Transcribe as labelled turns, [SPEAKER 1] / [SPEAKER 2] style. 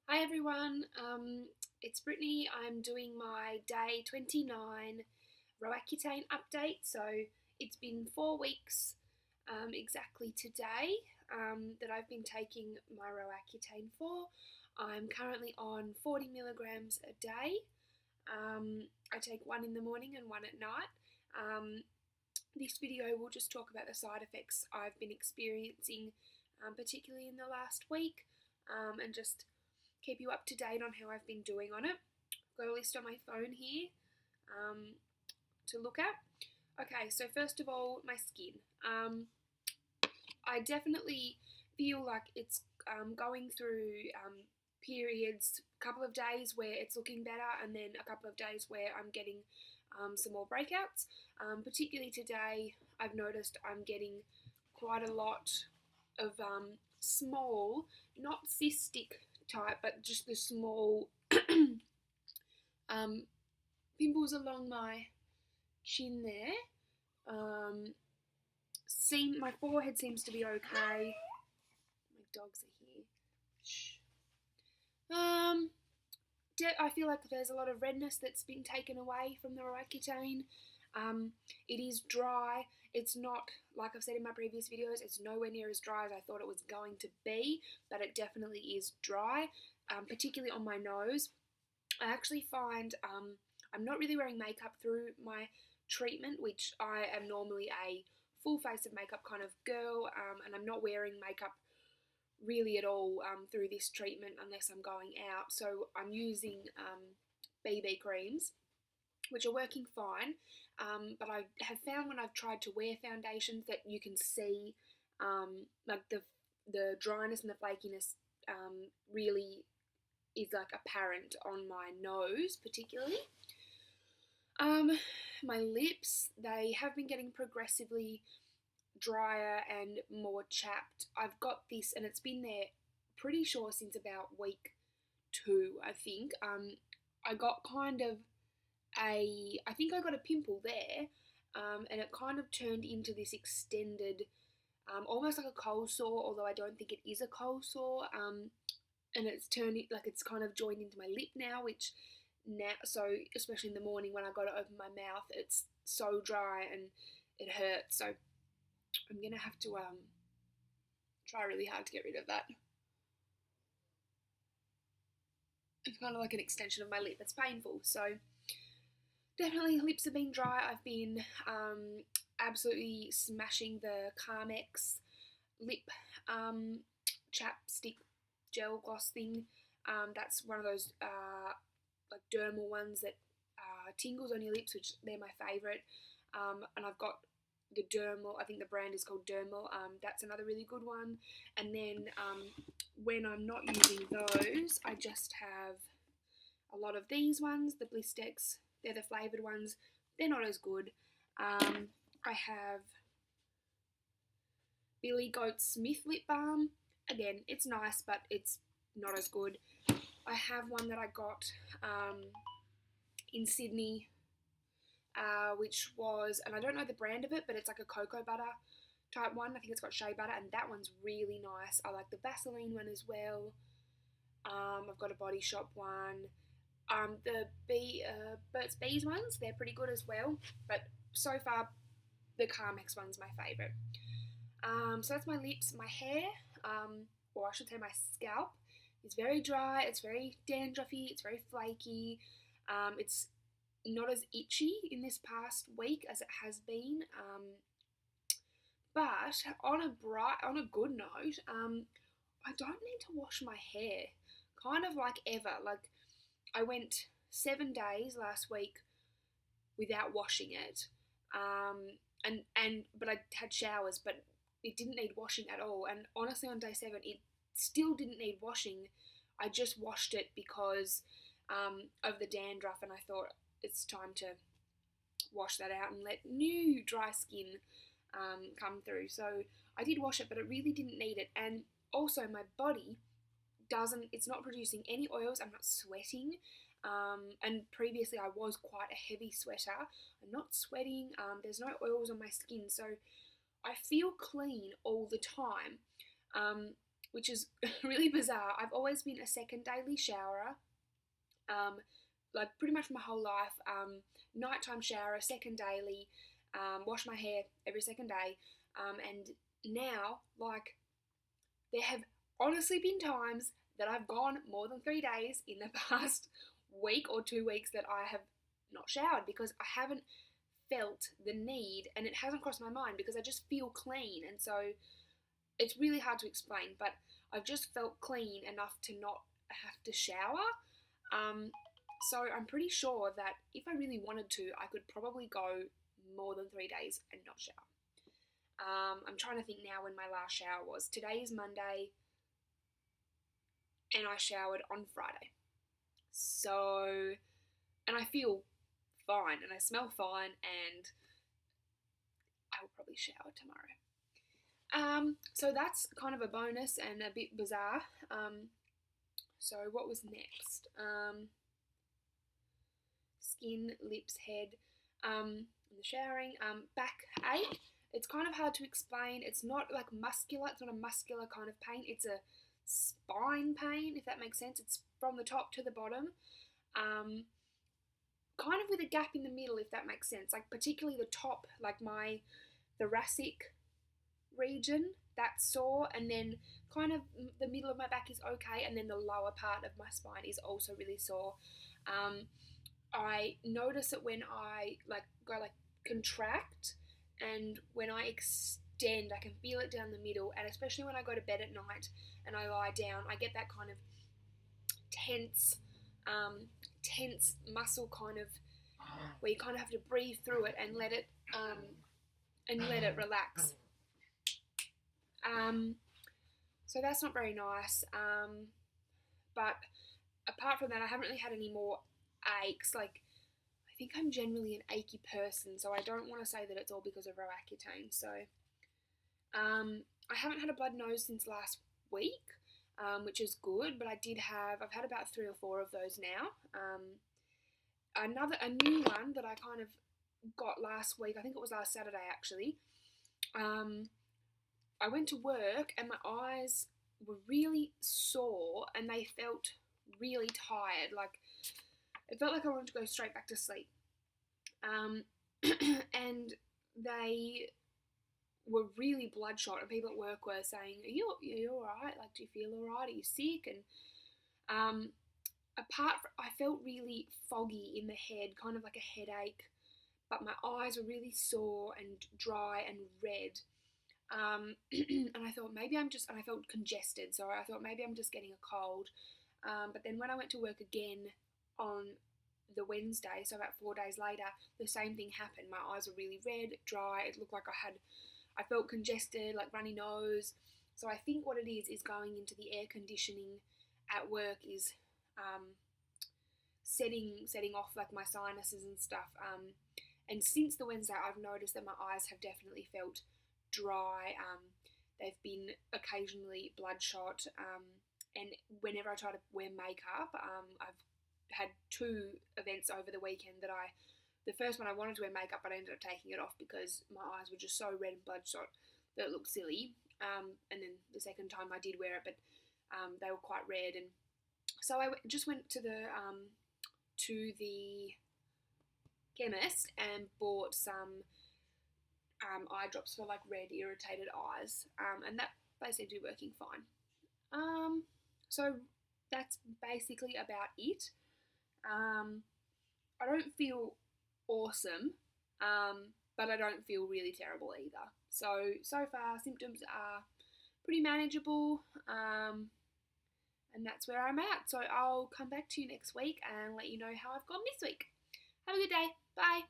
[SPEAKER 1] Hi everyone, it's Brittany. I'm doing my day 29 Roaccutane update. So it's been 4 weeks exactly today that I've been taking my Roaccutane for. I'm currently on 40 milligrams a day. I take one in the morning and one at night. This video will just talk about the side effects I've been experiencing, particularly in the last week, and just keep you up to date on how I've been doing on it. I've got a list on my phone here to look at. Okay, so first of all, my skin. I definitely feel like it's going through periods, a couple of days where it's looking better, and then a couple of days where I'm getting some more breakouts. Particularly today, I've noticed I'm getting quite a lot of small, not cystic type, but just the small um, pimples along my chin there. My forehead seems to be okay. My dogs are here. Shh. I feel like there's a lot of redness that's been taken away from the Roaccutane. It is dry. It's not, like I've said in my previous videos, it's nowhere near as dry as I thought it was going to be, but it definitely is dry, particularly on my nose. I actually find I'm not really wearing makeup through my treatment, which I am normally a full face of makeup kind of girl, and I'm not wearing makeup really at all through this treatment unless I'm going out. So I'm using BB creams, which are working fine, but I have found when I've tried to wear foundations that you can see like the dryness and the flakiness really is like apparent on my nose particularly. My lips, they have been getting progressively drier and more chapped. I've got this, and it's been there pretty sure since about week 2, I think. I got kind of I think I got a pimple there, and it kind of turned into this extended, almost like a cold sore, although I don't think it is a cold sore. And it's turned like it's kind of joined into my lip now, which now, so especially in the morning when I got to open my mouth, it's so dry and it hurts. So I'm gonna have to try really hard to get rid of that. It's kind of like an extension of my lip. It's painful. So definitely lips have been dry. I've been absolutely smashing the Carmex lip chapstick gel gloss thing. That's one of those like dermal ones that tingles on your lips, which they're my favourite. And I've got the Dermal, I think the brand is called Dermal. That's another really good one. And then when I'm not using those, I just have a lot of these ones, the Blistex. They're the flavoured ones. They're not as good. I have Billy Goat Smith lip balm. Again, it's nice, but it's not as good. I have one that I got in Sydney, which was, and I don't know the brand of it, but it's like a cocoa butter type one. I think it's got shea butter, and that one's really nice. I like the Vaseline one as well. I've got a Body Shop one. The Burt's Bees ones, they're pretty good as well, but so far the Carmex one's my favourite. So that's my lips. My hair, or I should say my scalp, is very dry. It's very dandruffy. It's very flaky. It's not as itchy in this past week as it has been. But on a good note, I don't need to wash my hair, kind of like ever. Like I went 7 days last week without washing it, but I had showers, but it didn't need washing at all. And honestly, on day 7, it still didn't need washing. I just washed it because of the dandruff, and I thought it's time to wash that out and let new dry skin come through. So I did wash it, but it really didn't need it. And also my body it's not producing any oils. I'm not sweating. And previously I was quite a heavy sweater. I'm not sweating. There's no oils on my skin. So I feel clean all the time, which is really bizarre. I've always been a second daily showerer, like pretty much my whole life. Nighttime shower, second daily, wash my hair every second day, and now, like, there have honestly been times that I've gone more than 3 days in the past week or 2 weeks that I have not showered because I haven't felt the need, and it hasn't crossed my mind because I just feel clean, and so it's really hard to explain, but I've just felt clean enough to not have to shower. So I'm pretty sure that if I really wanted to, I could probably go more than 3 days and not shower. I'm trying to think now when my last shower was. Today is Monday, and I showered on Friday. So, and I feel fine, and I smell fine, and I will probably shower tomorrow. So that's kind of a bonus and a bit bizarre. So what was next? Skin, lips, head, the showering, backache. It's kind of hard to explain. It's not like muscular. It's not a muscular kind of pain. It's a spine pain, if that makes sense. It's from the top to the bottom, kind of with a gap in the middle, if that makes sense. Like particularly the top, like my thoracic region, that's sore, and then kind of the middle of my back is okay, and then the lower part of my spine is also really sore. I notice it when I go contract, and when I extend, I can feel it down the middle, and especially when I go to bed at night and I lie down, I get that kind of tense muscle kind of where you kind of have to breathe through it and let it relax. So that's not very nice. But apart from that, I haven't really had any more aches. Like, I think I'm generally an achy person, so I don't want to say that it's all because of Roaccutane. So I haven't had a blood nose since last week, which is good, but I've had about 3 or 4 of those now. A new one that I kind of got last week, I think it was last Saturday actually. I went to work and my eyes were really sore and they felt really tired. Like, it felt like I wanted to go straight back to sleep. And they were really bloodshot, and people at work were saying, are you alright? Like, do you feel alright? Are you sick? And I felt really foggy in the head, kind of like a headache, but my eyes were really sore and dry and red. And I thought and I felt congested, so I thought maybe I'm just getting a cold. But then when I went to work again on the Wednesday, so about 4 days later, the same thing happened. My eyes were really red, dry. It looked like I felt congested, like runny nose. So I think what it is going into the air conditioning at work is setting off like my sinuses and stuff. And since the Wednesday, I've noticed that my eyes have definitely felt dry. They've been occasionally bloodshot. And whenever I try to wear makeup, I've had 2 events over the weekend that the first one I wanted to wear makeup, but I ended up taking it off because my eyes were just so red and bloodshot that it looked silly. And then the second time I did wear it, but they were quite red, and so I just went to the chemist and bought some eye drops for like red irritated eyes, and that they seem to be working fine. So that's basically about it. I don't feel awesome, but I don't feel really terrible either. So far symptoms are pretty manageable, and that's where I'm at. So I'll come back to you next week and let you know how I've gone this week. Have a good day. Bye.